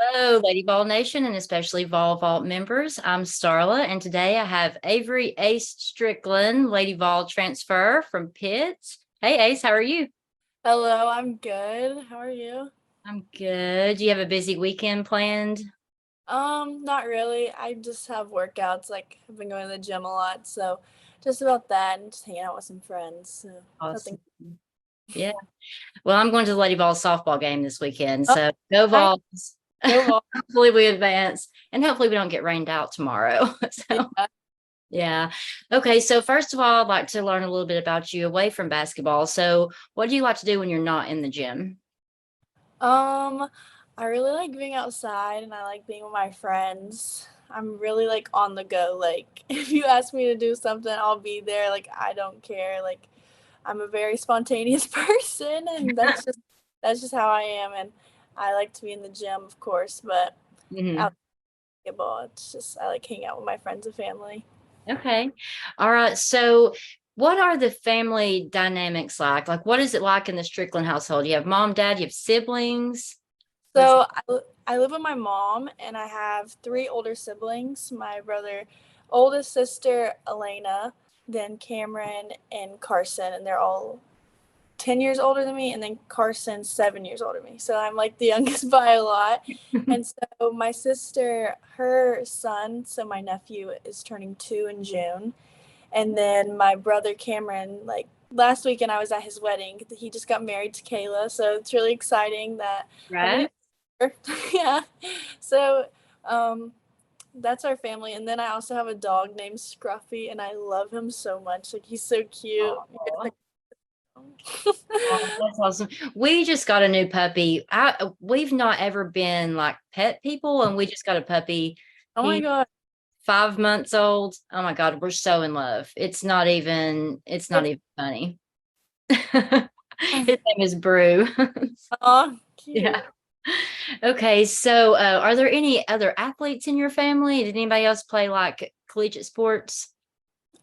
Hello, Lady Vol Nation, and especially Vol Vault members. I'm Starla, and today I have Avery Ace Strickland, Lady Vol transfer from Pitt. Hey, Ace, how are you? Hello, I'm good. How are you? I'm good. Do you have a busy weekend planned? Not really. I just have workouts. Like I've been going to the gym a lot, so just about that and just hanging out with some friends. So Awesome. nothing. Yeah. Well, I'm going to the Lady Vol softball game this weekend, Oh, so go nice. Vols. Go Vols. Hopefully we advance, and hopefully we don't get rained out tomorrow. So. Yeah. Yeah. Okay. So first of all, I'd like to learn a little bit about you away from basketball. So what do you like to do when you're not in the gym? Um, I really like being outside and I like being with my friends. I'm really like on the go. Like if you ask me to do something, I'll be there. Like I don't care. Like I'm a very spontaneous person and that's just how I am and I like to be in the gym, of course, but Hmm. out basketball, it's just I like hanging out with my friends and family. Okay. All right. So what are the family dynamics like? Like, what is it like in the Strickland household? You have mom, dad, you have siblings. What's I live with my mom and I have three older siblings. My brother, oldest sister Elena, then Cameron and Carson, and they're all 10 years older than me, and then Carson's 7 years older than me. So I'm like the youngest by a lot. And so my sister, her son, so my nephew is turning 2 in June. And then my brother Cameron, like last weekend I was at his wedding. He just got married to Kayla, so it's really exciting that I have a new right? yeah. So um that's our family. And then I also have a dog named Scruffy and I love him so much. Like he's so cute. Oh, that's awesome. We just got a new puppy. We've not ever been like pet people, and we just got a puppy. Oh my He god. 5 months old. Oh my God, we're so in love. It's not It's even funny. His name is Brew. oh Yeah. cute. Okay, so are there any other athletes in your family? Did anybody else play like collegiate sports?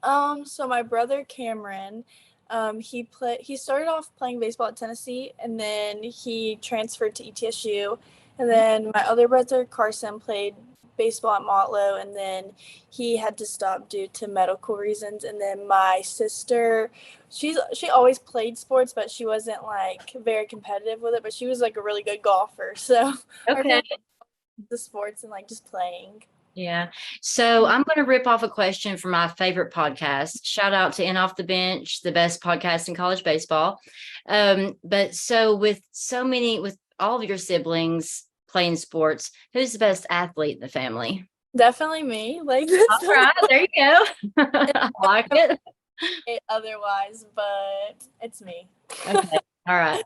So my brother Cameron, he started off playing baseball at Tennessee and then he transferred to ETSU. And then my other brother Carson played baseball at Motlow and then he had to stop due to medical reasons. And then my sister, she always played sports, but she wasn't like very competitive with it, but she was like a really good golfer. So our Okay. family the sports and like just playing. Yeah. So I'm going to rip off a question from my favorite podcast. Shout out to In Off the Bench, the best podcast in college baseball. But so with all of your siblings playing sports, who's the best athlete in the family? Definitely me. Like All that's not right, there you go. I like it. it otherwise, but it's me. Okay. All right.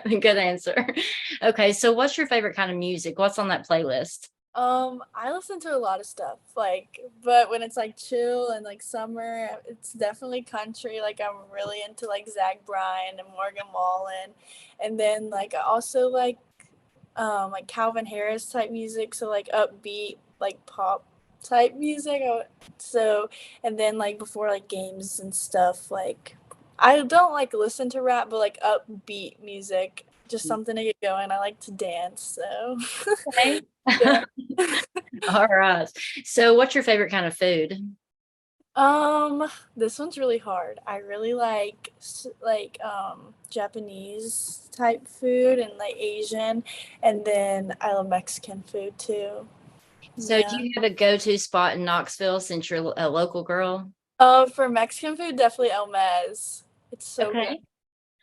Good answer. Okay. So what's your favorite kind of music? What's on that playlist? I listen to a lot of stuff, like, but when it's like chill and like summer, it's definitely country. Like, I'm really into like Zach Bryan and Morgan Wallen, and then like I also like Calvin Harris type music, so like upbeat, like pop type music. So, and then like before like games and stuff, like I don't like listen to rap, but like upbeat music, just something to get going. I like to dance, so Okay. yeah. All right. So what's your favorite kind of food? This one's really hard. I really like Japanese type food and like Asian, and then I love Mexican food too. So do Yeah. you have a go-to spot in Knoxville since you're a local girl? For Mexican food, definitely El Mez. It's so good. Okay.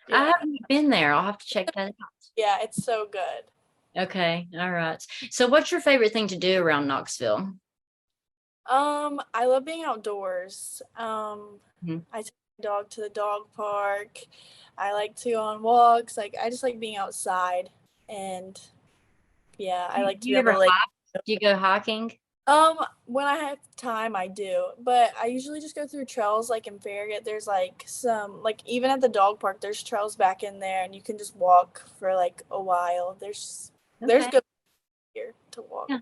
I Yeah. haven't been there. I'll have to check that out. Yeah, it's so good. Okay. All right. So what's your favorite thing to do around Knoxville? I love being outdoors. Mhm. I take my dog to the dog park. I like to go on walks. Like I just like being outside and yeah, I like Do to be you on ever the lake. hike? Do you go hiking? When I have time, I do, but I usually just go through trails like in Farragut. There's like some, like even at the dog park, there's trails back in there, and you can just walk for like a while. There's Okay. good here to walk. Yeah.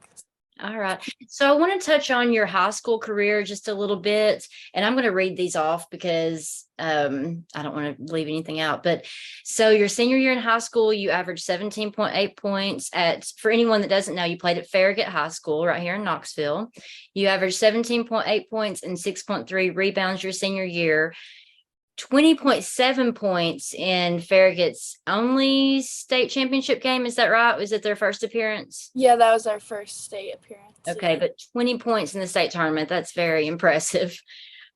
All right. So I want to touch on your high school career just a little bit, and I'm going to read these off because I don't want to leave anything out. But so your senior year in high school, you averaged 17.8 points at, for anyone that doesn't know, you played at Farragut High School right here in Knoxville. You averaged 17.8 points and 6.3 rebounds your senior year. 20.7 points in Farragut's only state championship game. Is that right? Was it their first appearance? Yeah, that was our first state appearance. Okay, Yeah. but 20 points in the state tournament, that's very impressive.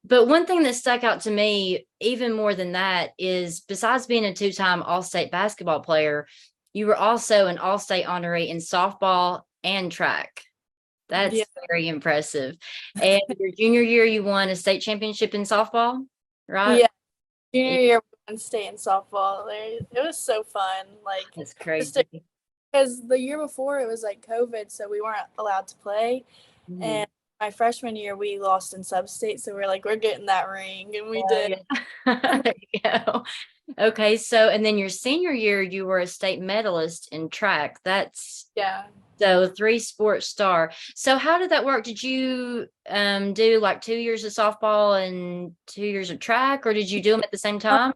But one thing that stuck out to me, even more than that, is besides being a two-time all-state basketball player, you were also an all-state honoree in softball and track. That's Yeah. very impressive. And your junior year, you won a state championship in softball, right? Yeah. Junior year, we won state in softball. It was so fun. Like, That's crazy. because the year before it was like COVID, so we weren't allowed to play. Mhm. And my freshman year, we lost in sub-state, so we're like, we're getting that ring, and we did. Yeah. There you go. Okay, so and then your senior year, you were a state medalist in track. That's Yeah. so 3-sport star. So how did that work? Did you do like 2 years of softball and 2 years of track, or did you do them at the same time?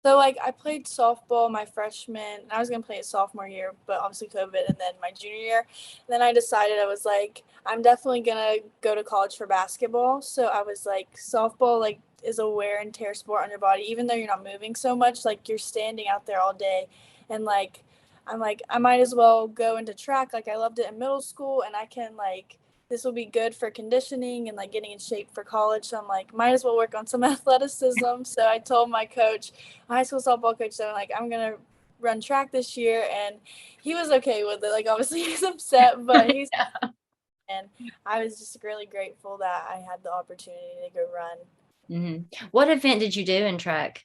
So, like, I played softball my freshman, and I was going to play it sophomore year, but obviously COVID, and then my junior year. And then I decided, I was like, I'm definitely going to go to college for basketball. So I was like, softball, like, is a wear and tear sport on your body, even though you're not moving so much, like, you're standing out there all day. And, like, I'm like, I might as well go into track. Like, I loved it in middle school, and I can, like, this will be good for conditioning and like getting in shape for college. So I'm like, might as well work on some athleticism. So I told my coach, my high school softball coach, that I'm like, I'm gonna run track this year, and he was okay with it. Like, obviously he's upset, but he's Yeah. and I was just really grateful that I had the opportunity to go run. What event did you do in track?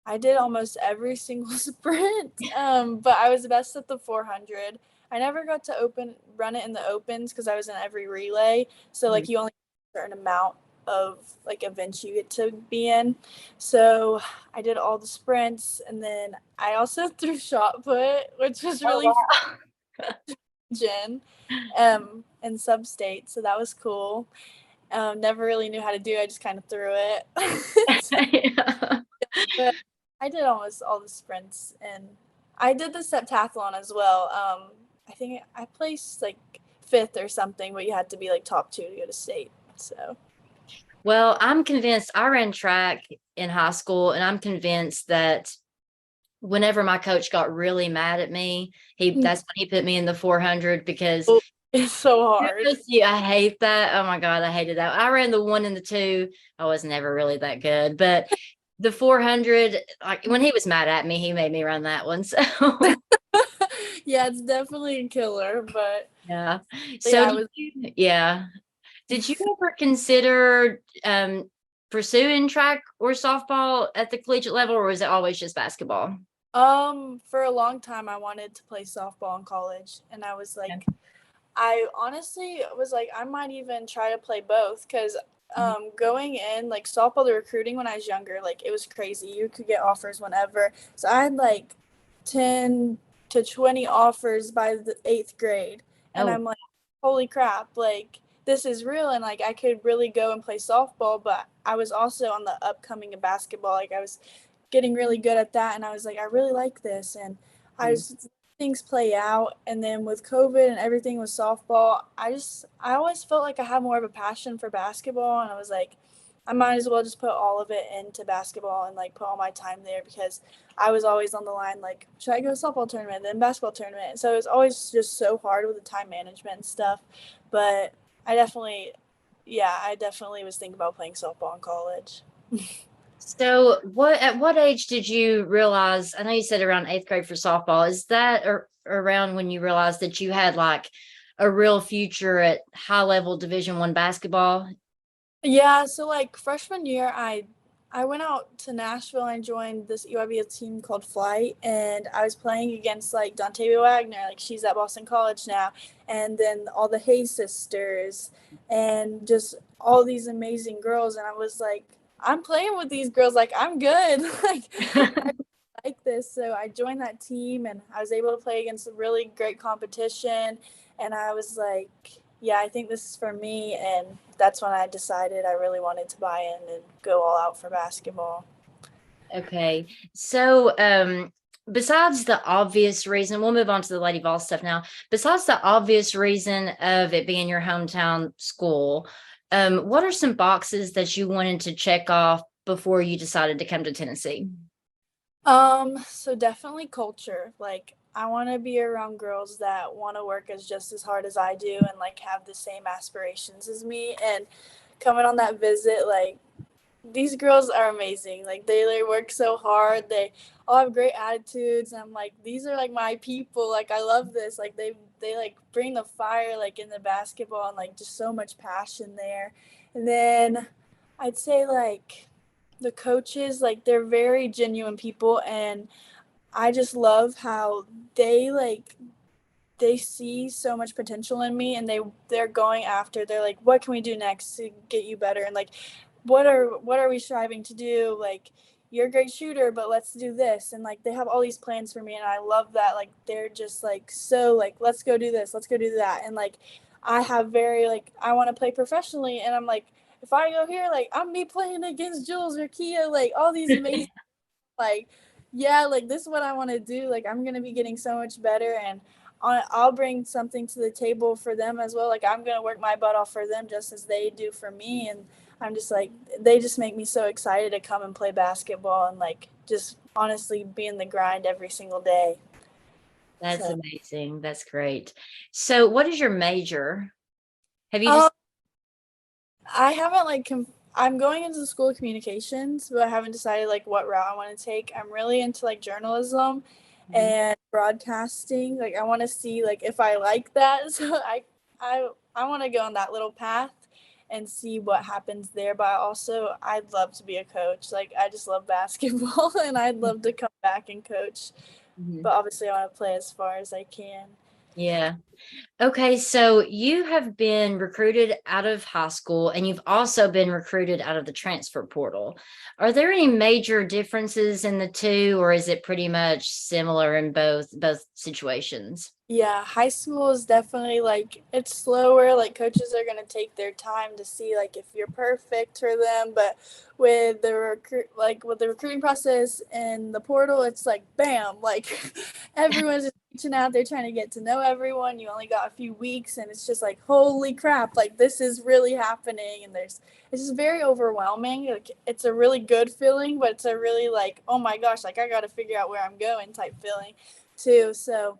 I did almost every single sprint, but I was the best at the 400. I never got to run it in the opens because I was in every relay. So like you only have a certain amount of like events you get to be in. So I did all the sprints, and then I also threw shot put, which was Oh, really wow. fun, in sub state. So that was cool. Never really knew how to do it. I just kind of threw it. Yeah. But I did almost all the sprints, and I did the septathlon as well. I think I placed like fifth or something, but you had to be like top 2 to go to state. So Well, I'm convinced I ran track in high school, and I'm convinced that whenever my coach got really mad at me, that's when he put me in the 400 because it's so hard. I hate that. Oh my God, I hated that. I ran the 1 and the 2. I was never really that good, but the 400, like when he was mad at me, he made me run that one. So Yeah, it's definitely a killer, but yeah. So yeah, I was. yeah. Did you ever consider pursuing track or softball at the collegiate level, or was it always just basketball? For a long time, I wanted to play softball in college, and I was like, I honestly was like, I might even try to play both because going in like softball, the recruiting when I was younger, like it was crazy. You could get offers whenever. So I had like 10 to 20 offers by the 8th grade. And Oh, I'm like, holy crap, like this is real. And like I could really go and play softball, but I was also on the upcoming of basketball. Like I was getting really good at that. And I was like, I really like this. And I was things play out, and then with COVID and everything with softball, I always felt like I had more of a passion for basketball, and I was like, I might as well just put all of it into basketball and like put all my time there because I was always on the line like, should I go to softball tournament then basketball tournament? So it was always just so hard with the time management and stuff. But I definitely was thinking about playing softball in college. so at what age did you realize? I know you said around 8th grade for softball. Is that around when you realized that you had like a real future at high level Division I basketball? Yeah, so like freshman year, I went out to Nashville and joined this UIB team called Flight, and I was playing against like Dontavia Wagner, like she's at Boston College now, and then all the Hayes sisters, and just all these amazing girls, and I was like, I'm playing with these girls, like I'm good, like I like this, so I joined that team, and I was able to play against a really great competition, and I was like, yeah, I think this is for me. And that's when I decided I really wanted to buy in and go all out for basketball. Okay. So, besides the obvious reason, we'll move on to the Lady Vol stuff now. Besides the obvious reason of it being your hometown school, what are some boxes that you wanted to check off before you decided to come to Tennessee? So definitely culture. Like I want to be around girls that want to work as just as hard as I do and like have the same aspirations as me. And coming on that visit, like these girls are amazing. Like they work so hard. They all have great attitudes. And I'm like, these are like my people. Like I love this. Like they like bring the fire like in the basketball and like just so much passion there. And then I'd say like the coaches, like they're very genuine people, and I just love how they like they see so much potential in me, and they're going after, they're like, what can we do next to get you better, and like what are we striving to do, like you're a great shooter but let's do this, and like they have all these plans for me, and I love that. Like they're just like so like let's go do this, let's go do that, and like I have very like I want to play professionally, and I'm like if I go here, like I'm me playing against Jules or Kia, like all these amazing, like yeah, like this is what I want to do, like I'm gonna be getting so much better, and I'll bring something to the table for them as well, like I'm gonna work my butt off for them just as they do for me, and I'm just like they just make me so excited to come and play basketball and like just honestly be in the grind every single day. That's So amazing. That's great. So, what is your major? Have you um, just I haven't like I'm going into the school of communications, but I haven't decided like what route I want to take. I'm really into like journalism Mhm. and broadcasting. Like I want to see like if I like that. So I want to go on that little path and see what happens there. But I'd love to be a coach. Like I just love basketball and I'd love to come back and coach. Mhm. But obviously I want to play as far as I can. Yeah. Okay, so you have been recruited out of high school and you've also been recruited out of the transfer portal. Are there any major differences in the two, or is it pretty much similar in both situations? Yeah, high school is definitely like it's slower. Like coaches are gonna take their time to see like if you're perfect for them. But with the recruiting process and the portal, it's like bam, like everyone's just reaching out. They're trying to get to know everyone. You only got a few weeks, and it's just like holy crap, like this is really happening. And it's just very overwhelming. Like it's a really good feeling, but it's a really like oh my gosh, like I got to figure out where I'm going type feeling, too. So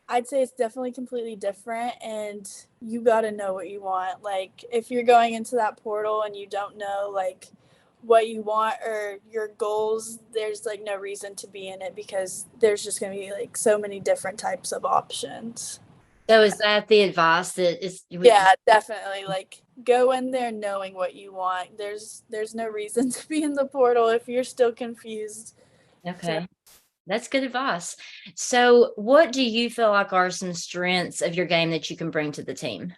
I'd say it's definitely completely different, and you got to know what you want. Like if you're going into that portal and you don't know like what you want or your goals, there's like no reason to be in it because there's just going to be like so many different types of options. So is that the advice that is Yeah, definitely. Like go in there knowing what you want. There's no reason to be in the portal if you're still confused. So okay? That's good advice. So, what do you feel like are some strengths of your game that you can bring to the team?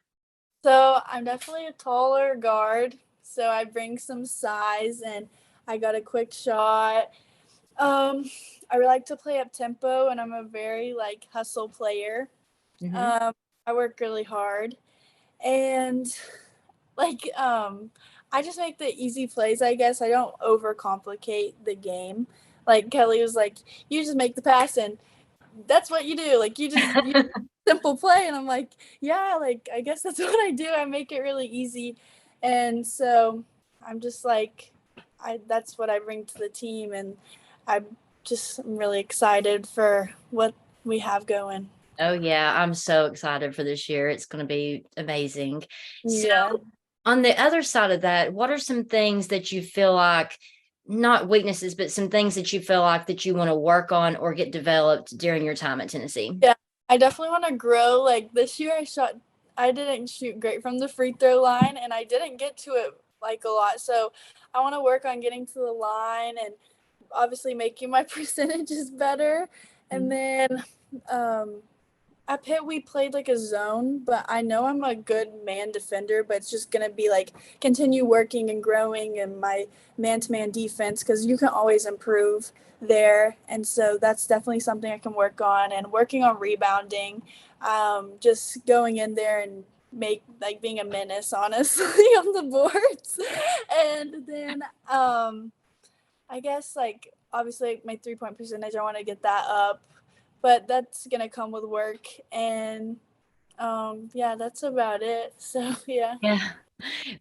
So I'm definitely a taller guard. So I bring some size and I got a quick shot. Um, I really like to play up tempo and I'm a very like hustle player. Hmm. Um, I work really hard and like I just make the easy plays, I guess. I don't overcomplicate the game. Like Kelly was like, you just make the pass and that's what you do. Like you simple play, and I'm like, yeah, like I guess that's what I do. I make it really easy, and so I'm just like, I that's what I bring to the team, and I'm really excited for what we have going. Oh yeah, I'm so excited for this year. It's going to be amazing. So, Yeah. on the other side of that, what are some things that you feel like, not weaknesses, but some things that you feel like that you want to work on or get developed during your time at Tennessee? Yeah, I definitely want to grow. Like this year, I didn't shoot great from the free throw line, and I didn't get to it like a lot. So I want to work on getting to the line and obviously making my percentages better. And Mhm. then um, at Pitt, we played like a zone, but I know I'm a good man defender, but it's just going to be like continue working and growing in my man to man defense because you can always improve there. And so that's definitely something I can work on and working on rebounding, just going in there and make like being a menace, honestly, on the boards. And then I guess like obviously my 3-point percentage, I want to get that up, but that's gonna come with work. And yeah, that's about it. So yeah. Yeah.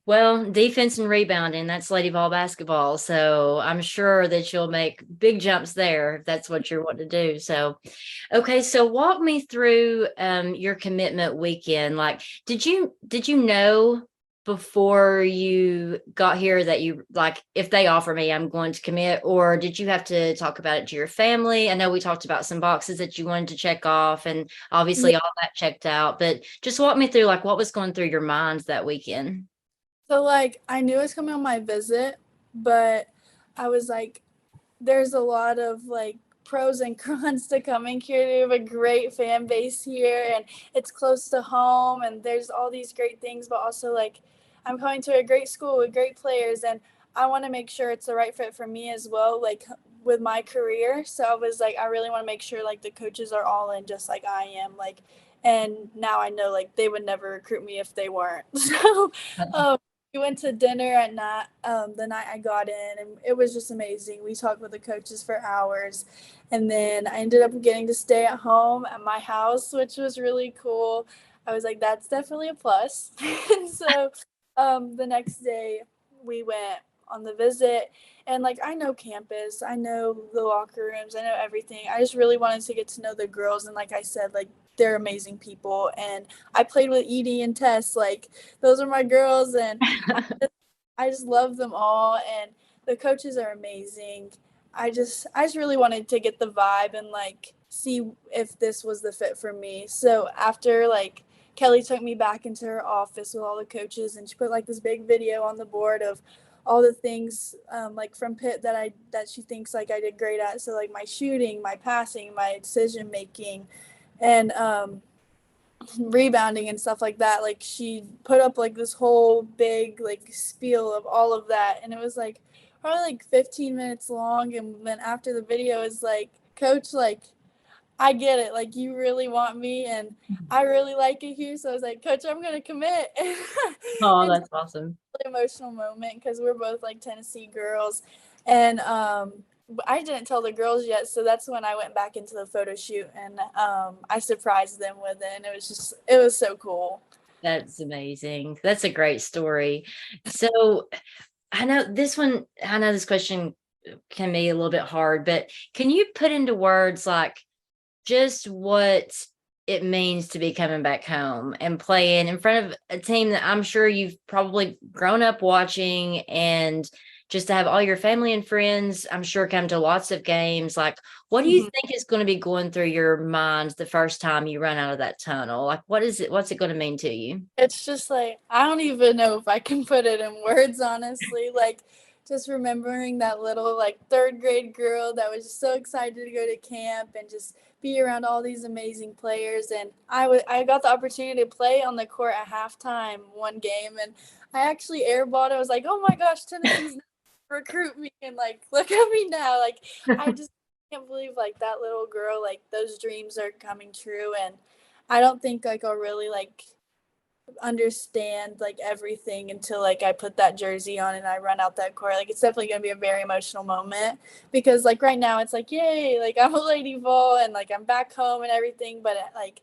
Well, defense and rebounding, that's Lady Vol basketball. So I'm sure that you'll make big jumps there if that's what you're wanting to do. So, okay. So walk me through your commitment weekend. Like, did you know before you got here that you like, if they offer me, I'm going to commit, or did you have to talk about it to your family? I know we talked about some boxes that you wanted to check off and Yeah. obviously all that checked out, but just walk me through like what was going through your minds that weekend. So like I knew it was coming on my visit, but I was like, there's a lot of like pros and cons to coming here. We have a great fan base here and it's close to home and there's all these great things, but also like I'm coming to a great school with great players and I want to make sure it's the right fit for me as well, like with my career. So I was like, I really want to make sure like the coaches are all in just like I am. Like, and now I know like they would never recruit me if they weren't. So we went to dinner at night, the night I got in, and it was just amazing. We talked with the coaches for hours, and then I ended up getting to stay at home at my house, which was really cool. I was like, that's definitely a plus. And so the next day we went on the visit, and like I know campus, I know the locker rooms, I know everything. I just really wanted to get to know the girls, and like I said, like they're amazing people, and I played with Edie and Tess, like those are my girls, and I just love them all, and the coaches are amazing. I just really wanted to get the vibe and like see if this was the fit for me. So after like Kelly took me back into her office with all the coaches, and she put like this big video on the board of all the things like from Pitt that she thinks like I did great at. So like my shooting, my passing, my decision making, and rebounding and stuff like that. Like she put up like this whole big like spiel of all of that, and it was like probably like 15 minutes long. And then after the video is like, coach, like I get it, like you really want me and I really like it here. So I was like, coach, I'm gonna commit. Oh, It's that's awesome. a really emotional moment because we're both like Tennessee girls, and I didn't tell the girls yet, so that's when I went back into the photo shoot, and I surprised them with it, and it was so cool. That's amazing. That's a great story. So I know this question can be a little bit hard, but can you put into words like just what it means to be coming back home and playing in front of a team that I'm sure you've probably grown up watching, and just to have all your family and friends, I'm sure, come to lots of games. Like, what do you Mhm. think is going to be going through your mind the first time you run out of that tunnel? Like, what is it? What's it going to mean to you? It's just like I don't even know if I can put it in words, honestly. Like just remembering that little like third grade girl that was just so excited to go to camp and just be around all these amazing players. And I got the opportunity to play on the court at halftime one game, and I actually airballed. I was like, oh my gosh, Tennessee's recruit me, and like look at me now. Like I just can't believe like that little girl, like those dreams are coming true. And I don't think like I'll really like understand like everything until like I put that jersey on and I run out that court. Like it's definitely gonna be a very emotional moment because like right now it's like yay, like I'm a Lady Vol and like I'm back home and everything, but like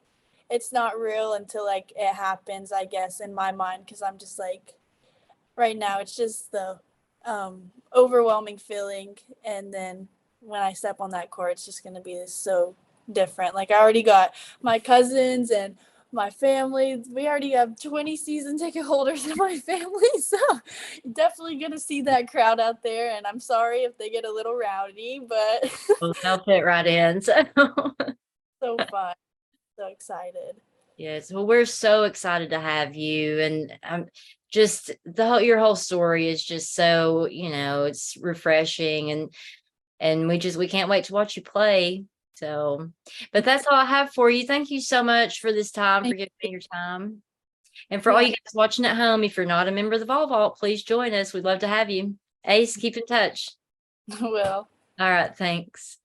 it's not real until like it happens, I guess, in my mind, because I'm just like right now it's just the overwhelming feeling, and then when I step on that court it's just gonna be so different. Like I already got my cousins and my family. We already have 20 season ticket holders in my family, so definitely gonna see that crowd out there. And I'm sorry if they get a little rowdy, but Well, they'll fit right in. So so fun, so excited. yes, well, we're so excited to have you, and just your whole story is just so, it's refreshing, and we can't wait to watch you play. So, but that's all I have for you. Thank you so much for this time, for Thank giving me your time. And for all Yeah, you guys watching at home, if you're not a member of the Vol Vault, please join us. We'd love to have you. Ace, keep in touch. will. All right, thanks.